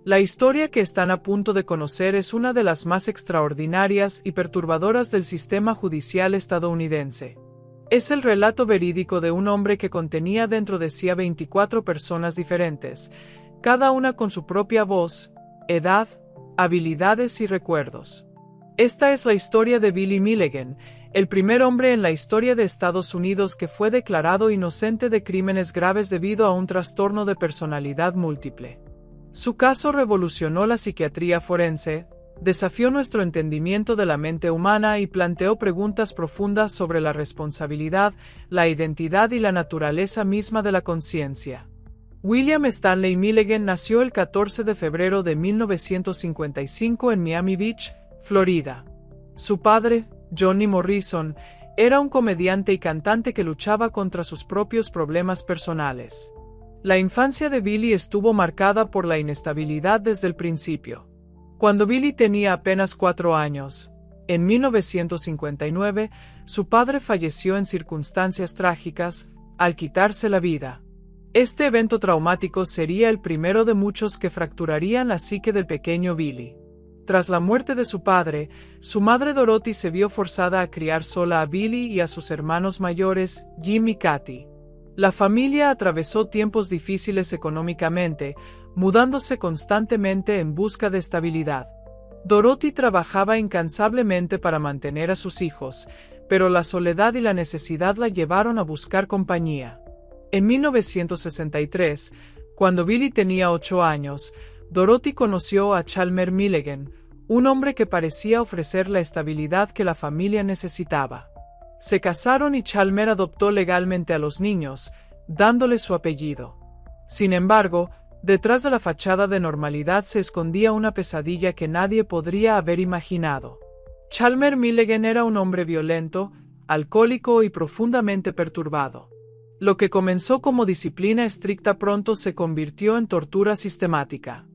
La historia que están a punto de conocer es una de las más extraordinarias y perturbadoras del sistema judicial estadounidense. Es el relato verídico de un hombre que contenía dentro de sí a 24 personas diferentes, cada una con su propia voz, edad, habilidades y recuerdos. Esta es la historia de Billy Milligan, el primer hombre en la historia de Estados Unidos que fue declarado inocente de crímenes graves debido a un trastorno de personalidad múltiple. Su caso revolucionó la psiquiatría forense, desafió nuestro entendimiento de la mente humana y planteó preguntas profundas sobre la responsabilidad, la identidad y la naturaleza misma de la conciencia. William Stanley Milligan nació el 14 de febrero de 1955 en Miami Beach, Florida. Su padre, Johnny Morrison, era un comediante y cantante que luchaba contra sus propios problemas personales. La infancia de Billy estuvo marcada por la inestabilidad desde el principio. Cuando Billy tenía apenas 4 años, en 1959, su padre falleció en circunstancias trágicas, al quitarse la vida. Este evento traumático sería el primero de muchos que fracturarían la psique del pequeño Billy. Tras la muerte de su padre, su madre Dorothy se vio forzada a criar sola a Billy y a sus hermanos mayores, Jim y Kathy. La familia atravesó tiempos difíciles económicamente, mudándose constantemente en busca de estabilidad. Dorothy trabajaba incansablemente para mantener a sus hijos, pero la soledad y la necesidad la llevaron a buscar compañía. En 1963, cuando Billy tenía 8 años, Dorothy conoció a Chalmer Milligan, un hombre que parecía ofrecer la estabilidad que la familia necesitaba. Se casaron y Chalmer adoptó legalmente a los niños, dándole su apellido. Sin embargo, detrás de la fachada de normalidad se escondía una pesadilla que nadie podría haber imaginado. Chalmer Milligan era un hombre violento, alcohólico y profundamente perturbado. Lo que comenzó como disciplina estricta pronto se convirtió en tortura sistemática.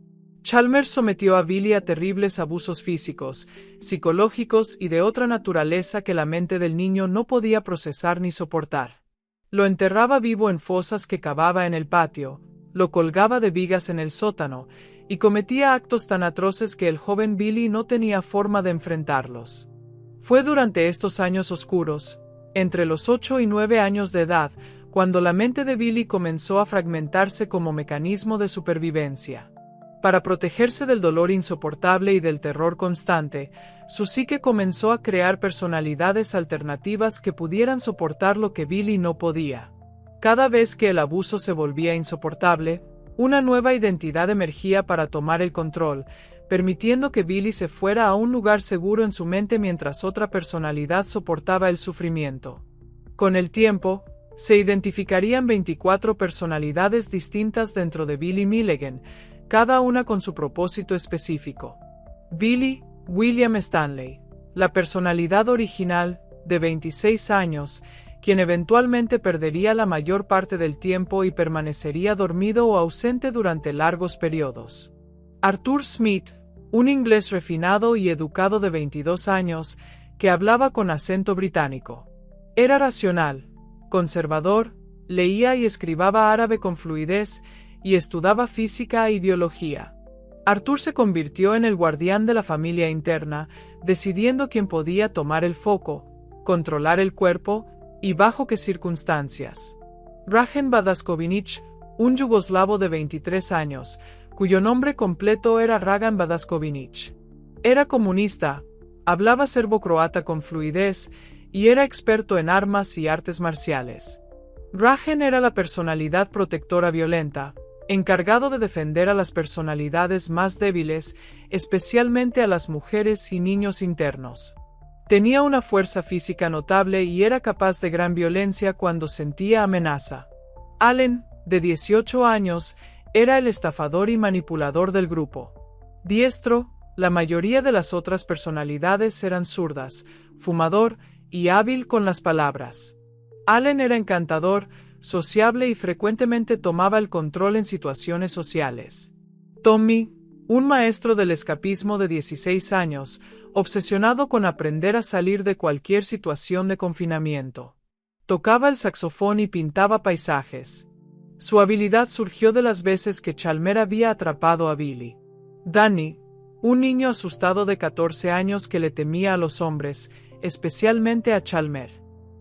Chalmer sometió a Billy a terribles abusos físicos, psicológicos y de otra naturaleza que la mente del niño no podía procesar ni soportar. Lo enterraba vivo en fosas que cavaba en el patio, lo colgaba de vigas en el sótano, y cometía actos tan atroces que el joven Billy no tenía forma de enfrentarlos. Fue durante estos años oscuros, entre los 8 y 9 años de edad, cuando la mente de Billy comenzó a fragmentarse como mecanismo de supervivencia. Para protegerse del dolor insoportable y del terror constante, su psique comenzó a crear personalidades alternativas que pudieran soportar lo que Billy no podía. Cada vez que el abuso se volvía insoportable, una nueva identidad emergía para tomar el control, permitiendo que Billy se fuera a un lugar seguro en su mente mientras otra personalidad soportaba el sufrimiento. Con el tiempo, se identificarían 24 personalidades distintas dentro de Billy Milligan, cada una con su propósito específico. Billy, William Stanley, la personalidad original, de 26 años, quien eventualmente perdería la mayor parte del tiempo y permanecería dormido o ausente durante largos periodos. Arthur Smith, un inglés refinado y educado de 22 años, que hablaba con acento británico. Era racional, conservador, leía y escribía árabe con fluidez, y estudiaba física y biología. Arthur se convirtió en el guardián de la familia interna, decidiendo quién podía tomar el foco, controlar el cuerpo, y bajo qué circunstancias. Rajen Badasković, un yugoslavo de 23 años, cuyo nombre completo era Dragan Badasković. Era comunista, hablaba serbo-croata con fluidez, y era experto en armas y artes marciales. Rajen era la personalidad protectora violenta, encargado de defender a las personalidades más débiles, especialmente a las mujeres y niños internos. Tenía una fuerza física notable y era capaz de gran violencia cuando sentía amenaza. Allen, de 18 años, era el estafador y manipulador del grupo. Diestro, la mayoría de las otras personalidades eran zurdas, fumador y hábil con las palabras. Allen era encantador, sociable y frecuentemente tomaba el control en situaciones sociales. Tommy, un maestro del escapismo de 16 años, obsesionado con aprender a salir de cualquier situación de confinamiento. Tocaba el saxofón y pintaba paisajes. Su habilidad surgió de las veces que Chalmer había atrapado a Billy. Danny, un niño asustado de 14 años que le temía a los hombres, especialmente a Chalmer.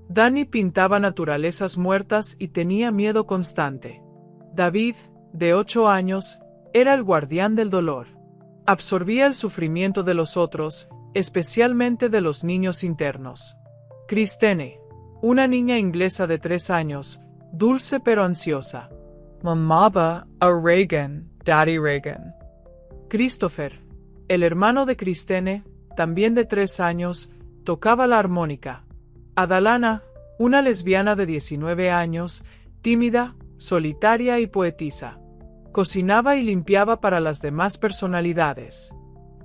Danny pintaba naturalezas muertas y tenía miedo constante. David, de 8 años, era el guardián del dolor. Absorbía el sufrimiento de los otros, especialmente de los niños internos. Kristine, una niña inglesa de 3 años, dulce pero ansiosa. Mamaba a Reagan, Daddy Reagan. Christopher, el hermano de Kristine, también de 3 años, tocaba la armónica. Adalana, una lesbiana de 19 años, tímida, solitaria y poetisa. Cocinaba y limpiaba para las demás personalidades.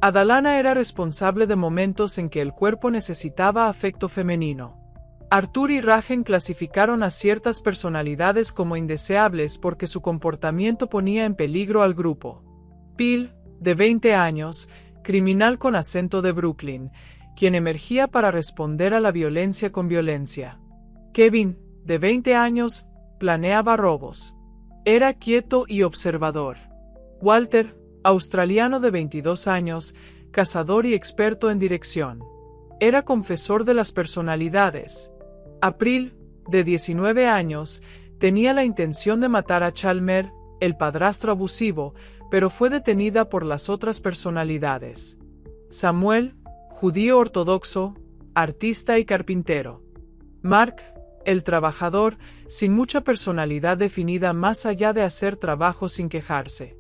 Adalana era responsable de momentos en que el cuerpo necesitaba afecto femenino. Arthur y Ragen clasificaron a ciertas personalidades como indeseables porque su comportamiento ponía en peligro al grupo. Bill, de 20 años, criminal con acento de Brooklyn, quien emergía para responder a la violencia con violencia. Kevin, de 20 años, planeaba robos. Era quieto y observador. Walter, australiano de 22 años, cazador y experto en dirección. Era confesor de las personalidades. April, de 19 años, tenía la intención de matar a Chalmer, el padrastro abusivo, pero fue detenida por las otras personalidades. Samuel, judío ortodoxo, artista y carpintero. Mark, el trabajador, sin mucha personalidad definida más allá de hacer trabajo sin quejarse.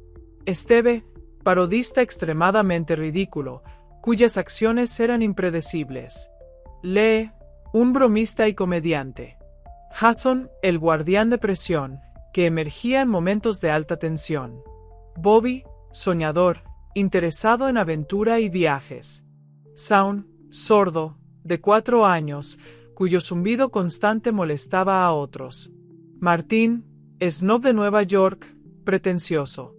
Steve, parodista extremadamente ridículo, cuyas acciones eran impredecibles. Lee, un bromista y comediante. Jason, el guardián de presión, que emergía en momentos de alta tensión. Bobby, soñador, interesado en aventura y viajes. Shaun, sordo, de 4 años, cuyo zumbido constante molestaba a otros. Martín, snob de Nueva York, pretencioso.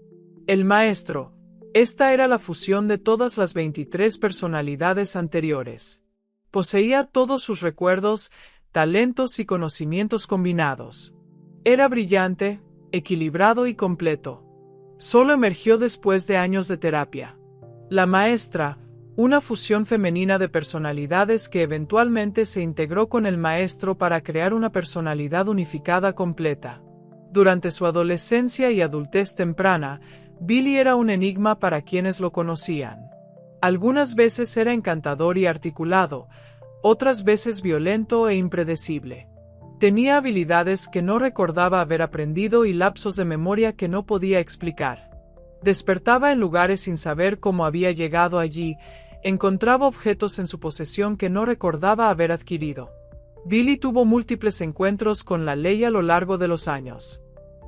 El maestro. Esta era la fusión de todas las 23 personalidades anteriores. Poseía todos sus recuerdos, talentos y conocimientos combinados. Era brillante, equilibrado y completo. Solo emergió después de años de terapia. La maestra, una fusión femenina de personalidades que eventualmente se integró con el maestro para crear una personalidad unificada completa. Durante su adolescencia y adultez temprana, Billy era un enigma para quienes lo conocían. Algunas veces era encantador y articulado, otras veces violento e impredecible. Tenía habilidades que no recordaba haber aprendido y lapsos de memoria que no podía explicar. Despertaba en lugares sin saber cómo había llegado allí, encontraba objetos en su posesión que no recordaba haber adquirido. Billy tuvo múltiples encuentros con la ley a lo largo de los años.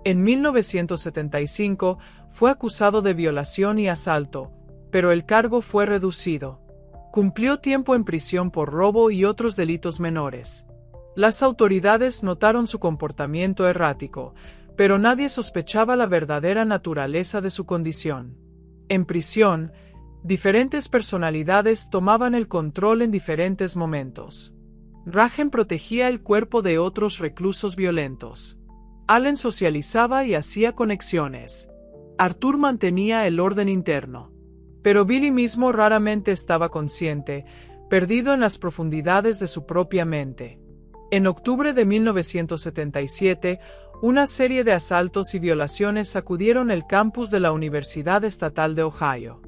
En 1975 fue acusado de violación y asalto, pero el cargo fue reducido. Cumplió tiempo en prisión por robo y otros delitos menores. Las autoridades notaron su comportamiento errático, pero nadie sospechaba la verdadera naturaleza de su condición. En prisión, diferentes personalidades tomaban el control en diferentes momentos. Ragen protegía el cuerpo de otros reclusos violentos. Allen socializaba y hacía conexiones. Arthur mantenía el orden interno. Pero Billy mismo raramente estaba consciente, perdido en las profundidades de su propia mente. En octubre de 1977, una serie de asaltos y violaciones sacudieron el campus de la Universidad Estatal de Ohio.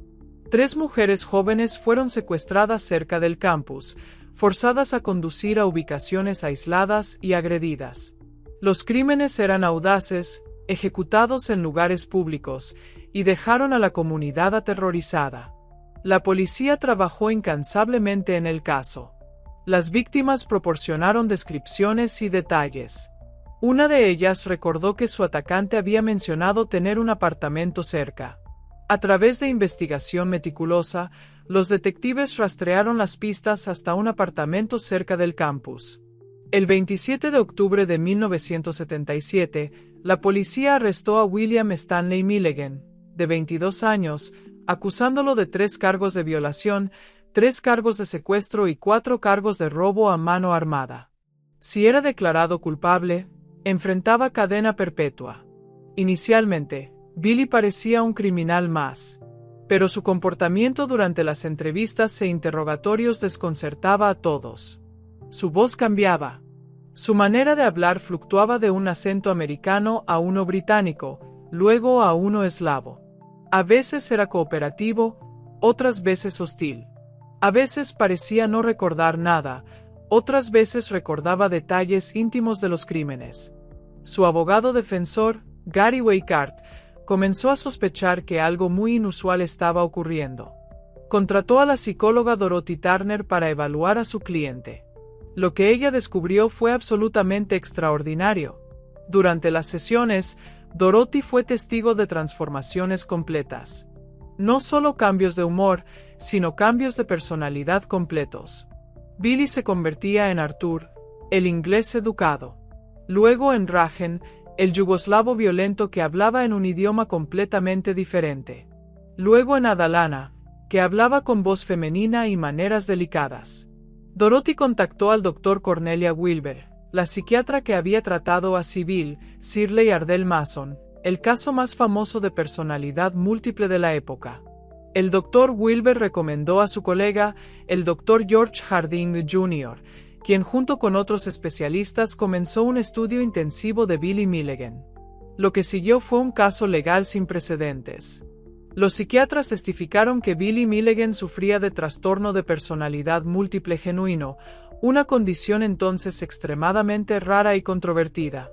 3 mujeres jóvenes fueron secuestradas cerca del campus, forzadas a conducir a ubicaciones aisladas y agredidas. Los crímenes eran audaces, ejecutados en lugares públicos, y dejaron a la comunidad aterrorizada. La policía trabajó incansablemente en el caso. Las víctimas proporcionaron descripciones y detalles. Una de ellas recordó que su atacante había mencionado tener un apartamento cerca. A través de investigación meticulosa, los detectives rastrearon las pistas hasta un apartamento cerca del campus. El 27 de octubre de 1977, la policía arrestó a William Stanley Milligan, de 22 años, acusándolo de 3 cargos de violación, 3 cargos de secuestro y 4 cargos de robo a mano armada. Si era declarado culpable, enfrentaba cadena perpetua. Inicialmente, Billy parecía un criminal más. pero su comportamiento durante las entrevistas e interrogatorios desconcertaba a todos. Su voz cambiaba. Su manera de hablar fluctuaba de un acento americano a uno británico, luego a uno eslavo. A veces era cooperativo, otras veces hostil. A veces parecía no recordar nada, otras veces recordaba detalles íntimos de los crímenes. Su abogado defensor, Gary Weikart, comenzó a sospechar que algo muy inusual estaba ocurriendo. Contrató a la psicóloga Dorothy Turner para evaluar a su cliente. Lo que ella descubrió fue absolutamente extraordinario. Durante las sesiones, Dorothy fue testigo de transformaciones completas. No solo cambios de humor, sino cambios de personalidad completos. Billy se convertía en Artur, el inglés educado. Luego en Rajen, el yugoslavo violento que hablaba en un idioma completamente diferente. Luego en Adalana, que hablaba con voz femenina y maneras delicadas. Dorothy contactó al Dr. Cornelia Wilber, la psiquiatra que había tratado a Sybil Shirley Ardell Mason, el caso más famoso de personalidad múltiple de la época. El Dr. Wilber recomendó a su colega, el Dr. George Harding Jr., quien junto con otros especialistas comenzó un estudio intensivo de Billy Milligan. Lo que siguió fue un caso legal sin precedentes. Los psiquiatras testificaron que Billy Milligan sufría de trastorno de personalidad múltiple genuino, una condición entonces extremadamente rara y controvertida.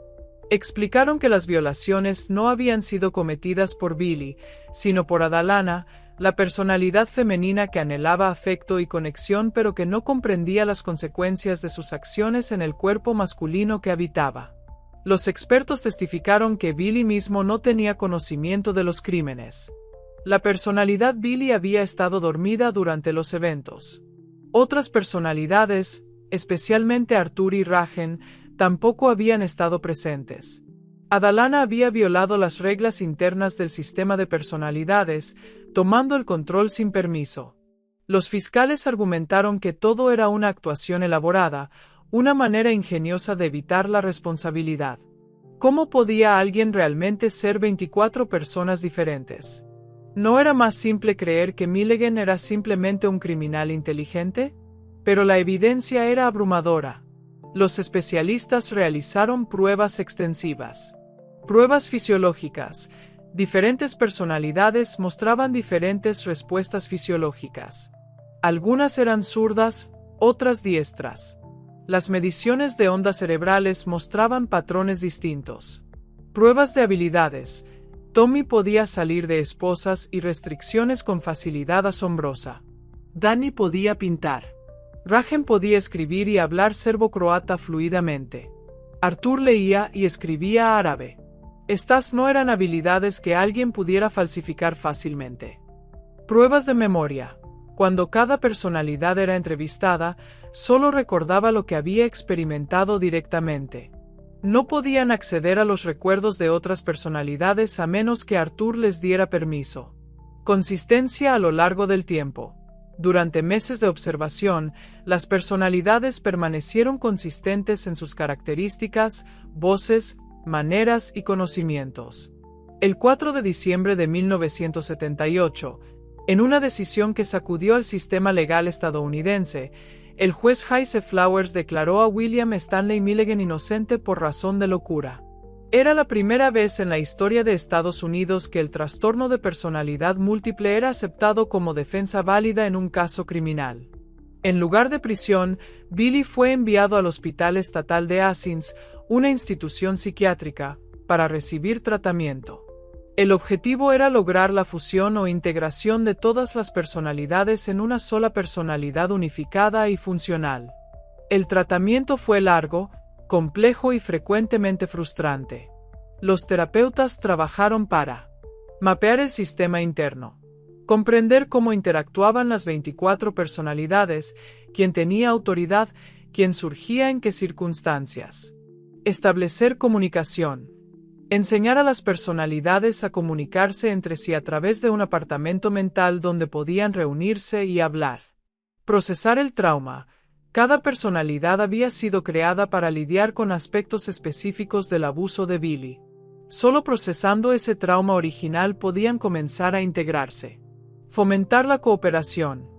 Explicaron que las violaciones no habían sido cometidas por Billy, sino por Adalana, la personalidad femenina que anhelaba afecto y conexión pero que no comprendía las consecuencias de sus acciones en el cuerpo masculino que habitaba. Los expertos testificaron que Billy mismo no tenía conocimiento de los crímenes. La personalidad Billy había estado dormida durante los eventos. Otras personalidades, especialmente Artur y Rajen, tampoco habían estado presentes. Adalana había violado las reglas internas del sistema de personalidades, tomando el control sin permiso. Los fiscales argumentaron que todo era una actuación elaborada, una manera ingeniosa de evitar la responsabilidad. ¿Cómo podía alguien realmente ser 24 personas diferentes? ¿No era más simple creer que Milligan era simplemente un criminal inteligente? Pero la evidencia era abrumadora. Los especialistas realizaron pruebas extensivas. Pruebas fisiológicas. Diferentes personalidades mostraban diferentes respuestas fisiológicas. Algunas eran zurdas, otras diestras. Las mediciones de ondas cerebrales mostraban patrones distintos. Pruebas de habilidades. Tommy podía salir de esposas y restricciones con facilidad asombrosa. Danny podía pintar. Rajen podía escribir y hablar serbo-croata fluidamente. Artur leía y escribía árabe. Estas no eran habilidades que alguien pudiera falsificar fácilmente. Pruebas de memoria. Cuando cada personalidad era entrevistada, solo recordaba lo que había experimentado directamente. No podían acceder a los recuerdos de otras personalidades a menos que Artur les diera permiso. Consistencia a lo largo del tiempo. Durante meses de observación, las personalidades permanecieron consistentes en sus características, voces, maneras y conocimientos. El 4 de diciembre de 1978, en una decisión que sacudió al sistema legal estadounidense, el juez Heise Flowers declaró a William Stanley Milligan inocente por razón de locura. Era la primera vez en la historia de Estados Unidos que el trastorno de personalidad múltiple era aceptado como defensa válida en un caso criminal. En lugar de prisión, Billy fue enviado al Hospital Estatal de Athens, una institución psiquiátrica, para recibir tratamiento. El objetivo era lograr la fusión o integración de todas las personalidades en una sola personalidad unificada y funcional. El tratamiento fue largo, complejo y frecuentemente frustrante. Los terapeutas trabajaron para mapear el sistema interno, comprender cómo interactuaban las 24 personalidades, quién tenía autoridad, quién surgía en qué circunstancias, establecer comunicación, enseñar a las personalidades a comunicarse entre sí a través de un apartamento mental donde podían reunirse y hablar, procesar el trauma. Cada personalidad había sido creada para lidiar con aspectos específicos del abuso de Billy. Solo procesando ese trauma original podían comenzar a integrarse. Fomentar la cooperación.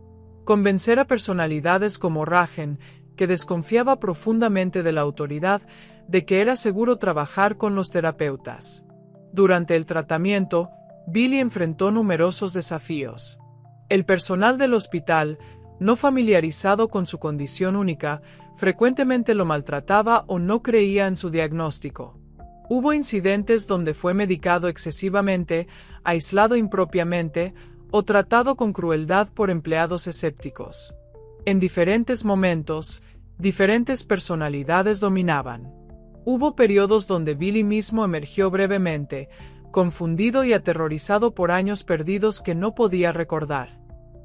Convencer a personalidades como Ragen, que desconfiaba profundamente de la autoridad, de que era seguro trabajar con los terapeutas. Durante el tratamiento, Billy enfrentó numerosos desafíos. El personal del hospital, no familiarizado con su condición única, frecuentemente lo maltrataba o no creía en su diagnóstico. Hubo incidentes donde fue medicado excesivamente, aislado impropiamente, o tratado con crueldad por empleados escépticos. En diferentes momentos, diferentes personalidades dominaban. Hubo periodos donde Billy mismo emergió brevemente, confundido y aterrorizado por años perdidos que no podía recordar.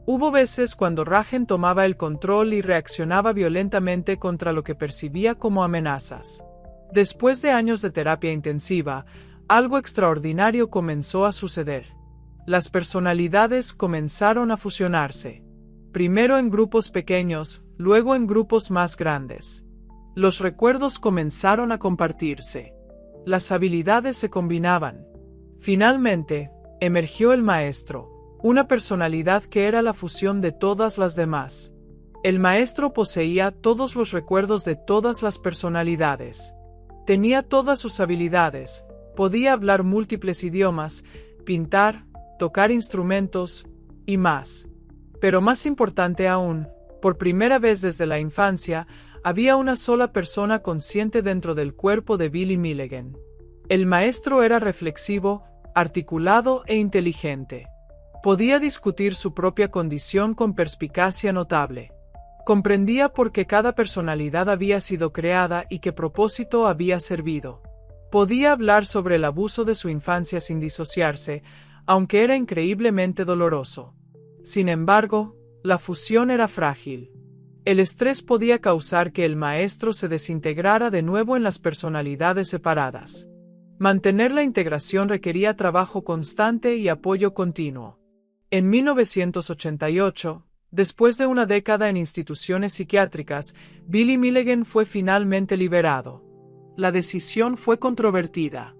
Hubo veces cuando Ragen tomaba el control y reaccionaba violentamente contra lo que percibía como amenazas. Después de años de terapia intensiva, algo extraordinario comenzó a suceder. Las personalidades comenzaron a fusionarse. Primero en grupos pequeños, luego en grupos más grandes. Los recuerdos comenzaron a compartirse. Las habilidades se combinaban. Finalmente, emergió el maestro, una personalidad que era la fusión de todas las demás. El maestro poseía todos los recuerdos de todas las personalidades. Tenía todas sus habilidades, podía hablar múltiples idiomas, pintar, tocar instrumentos, y más. Pero más importante aún, por primera vez desde la infancia, había una sola persona consciente dentro del cuerpo de Billy Milligan. El maestro era reflexivo, articulado e inteligente. Podía discutir su propia condición con perspicacia notable. Comprendía por qué cada personalidad había sido creada y qué propósito había servido. Podía hablar sobre el abuso de su infancia sin disociarse, aunque era increíblemente doloroso. Sin embargo, la fusión era frágil. El estrés podía causar que el maestro se desintegrara de nuevo en las personalidades separadas. Mantener la integración requería trabajo constante y apoyo continuo. En 1988, después de una década en instituciones psiquiátricas, Billy Milligan fue finalmente liberado. La decisión fue controvertida.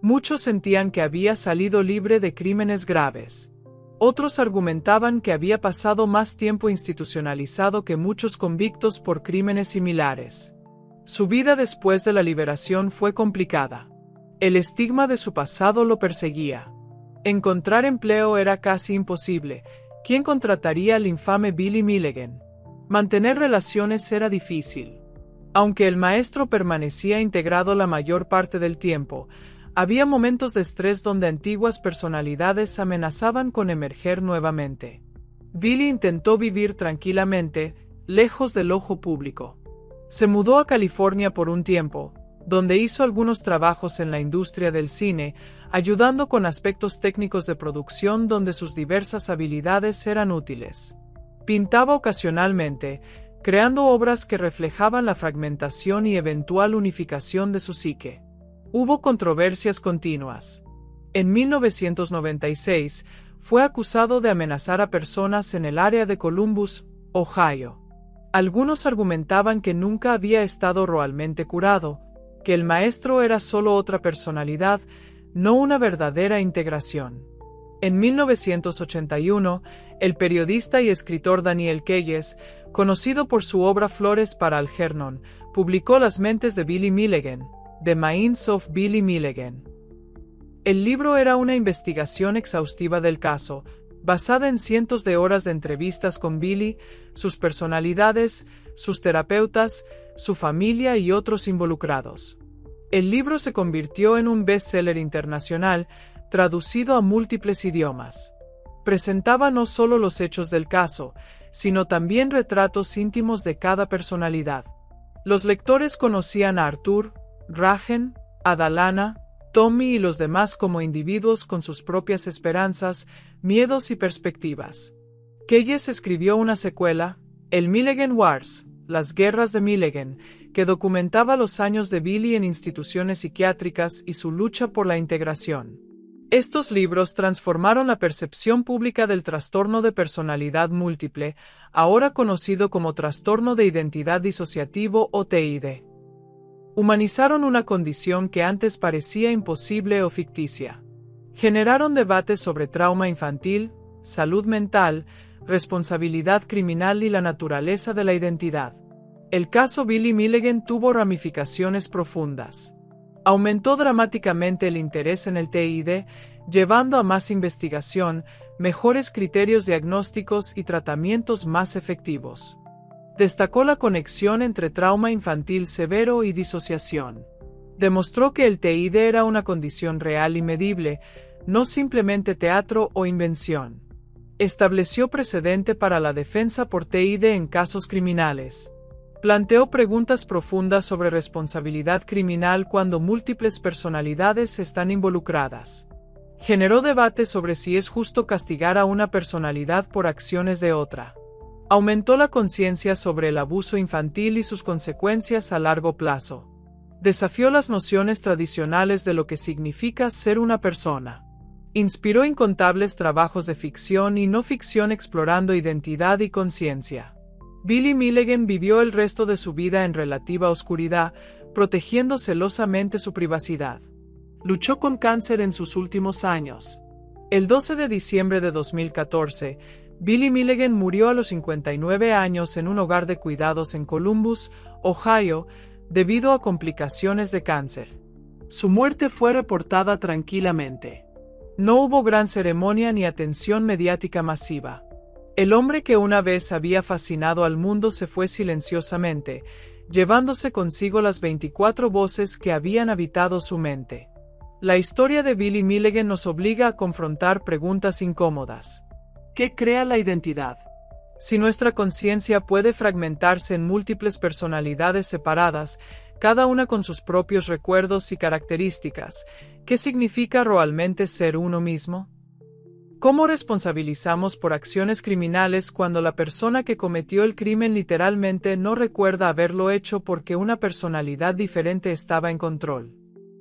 Muchos sentían que había salido libre de crímenes graves. Otros argumentaban que había pasado más tiempo institucionalizado que muchos convictos por crímenes similares. Su vida después de la liberación fue complicada. El estigma de su pasado lo perseguía. Encontrar empleo era casi imposible. ¿Quién contrataría al infame Billy Milligan? Mantener relaciones era difícil. Aunque el maestro permanecía integrado la mayor parte del tiempo, había momentos de estrés donde antiguas personalidades amenazaban con emerger nuevamente. Billy intentó vivir tranquilamente, lejos del ojo público. Se mudó a California por un tiempo, donde hizo algunos trabajos en la industria del cine, ayudando con aspectos técnicos de producción donde sus diversas habilidades eran útiles. Pintaba ocasionalmente, creando obras que reflejaban la fragmentación y eventual unificación de su psique. Hubo controversias continuas. En 1996, fue acusado de amenazar a personas en el área de Columbus, Ohio. Algunos argumentaban que nunca había estado realmente curado, que el maestro era solo otra personalidad, no una verdadera integración. En 1981, el periodista y escritor Daniel Keyes, conocido por su obra Flores para Algernon, publicó Las mentes de Billy Milligan, The Minds of Billy Milligan. El libro era una investigación exhaustiva del caso, basada en cientos de horas de entrevistas con Billy, sus personalidades, sus terapeutas, su familia y otros involucrados. El libro se convirtió en un bestseller internacional, traducido a múltiples idiomas. Presentaba no solo los hechos del caso, sino también retratos íntimos de cada personalidad. Los lectores conocían a Arthur, Ragen, a Dallana, Tommy y los demás como individuos con sus propias esperanzas, miedos y perspectivas. Keyes escribió una secuela, El Milligan Wars, Las guerras de Milligan, que documentaba los años de Billy en instituciones psiquiátricas y su lucha por la integración. Estos libros transformaron la percepción pública del trastorno de personalidad múltiple, ahora conocido como trastorno de identidad disociativo o TID. Humanizaron una condición que antes parecía imposible o ficticia. Generaron debates sobre trauma infantil, salud mental, responsabilidad criminal y la naturaleza de la identidad. El caso Billy Milligan tuvo ramificaciones profundas. Aumentó dramáticamente el interés en el TID, llevando a más investigación, mejores criterios diagnósticos y tratamientos más efectivos. Destacó la conexión entre trauma infantil severo y disociación. Demostró que el TID era una condición real y medible, no simplemente teatro o invención. Estableció precedente para la defensa por TID en casos criminales. Planteó preguntas profundas sobre responsabilidad criminal cuando múltiples personalidades están involucradas. Generó debate sobre si es justo castigar a una personalidad por acciones de otra. Aumentó la conciencia sobre el abuso infantil y sus consecuencias a largo plazo. Desafió las nociones tradicionales de lo que significa ser una persona. Inspiró incontables trabajos de ficción y no ficción explorando identidad y conciencia. Billy Milligan vivió el resto de su vida en relativa oscuridad, protegiendo celosamente su privacidad. Luchó con cáncer en sus últimos años. El 12 de diciembre de 2014, Billy Milligan murió a los 59 años en un hogar de cuidados en Columbus, Ohio, debido a complicaciones de cáncer. Su muerte fue reportada tranquilamente. No hubo gran ceremonia ni atención mediática masiva. El hombre que una vez había fascinado al mundo se fue silenciosamente, llevándose consigo las 24 voces que habían habitado su mente. La historia de Billy Milligan nos obliga a confrontar preguntas incómodas. ¿Qué crea la identidad? Si nuestra conciencia puede fragmentarse en múltiples personalidades separadas, cada una con sus propios recuerdos y características, ¿qué significa realmente ser uno mismo? ¿Cómo responsabilizamos por acciones criminales cuando la persona que cometió el crimen literalmente no recuerda haberlo hecho porque una personalidad diferente estaba en control?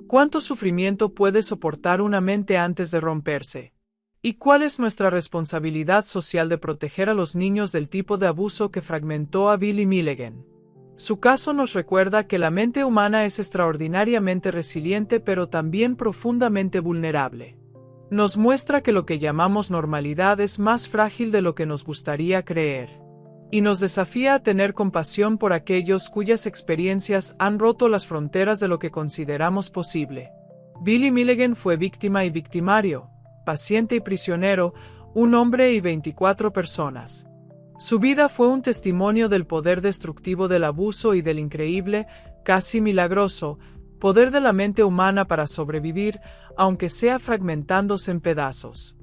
¿Cuánto sufrimiento puede soportar una mente antes de romperse? ¿Y cuál es nuestra responsabilidad social de proteger a los niños del tipo de abuso que fragmentó a Billy Milligan? Su caso nos recuerda que la mente humana es extraordinariamente resiliente pero también profundamente vulnerable. Nos muestra que lo que llamamos normalidad es más frágil de lo que nos gustaría creer. Y nos desafía a tener compasión por aquellos cuyas experiencias han roto las fronteras de lo que consideramos posible. Billy Milligan fue víctima y victimario, paciente y prisionero, un hombre y 24 personas. Su vida fue un testimonio del poder destructivo del abuso y del increíble, casi milagroso, poder de la mente humana para sobrevivir, aunque sea fragmentándose en pedazos.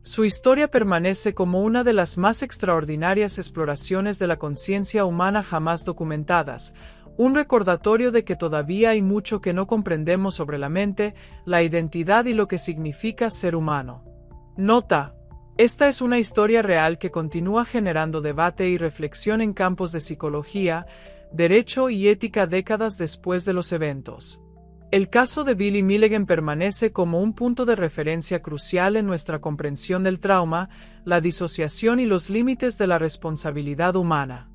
Su historia permanece como una de las más extraordinarias exploraciones de la conciencia humana jamás documentadas, un recordatorio de que todavía hay mucho que no comprendemos sobre la mente, la identidad y lo que significa ser humano. Nota: esta es una historia real que continúa generando debate y reflexión en campos de psicología, derecho y ética décadas después de los eventos. El caso de Billy Milligan permanece como un punto de referencia crucial en nuestra comprensión del trauma, la disociación y los límites de la responsabilidad humana.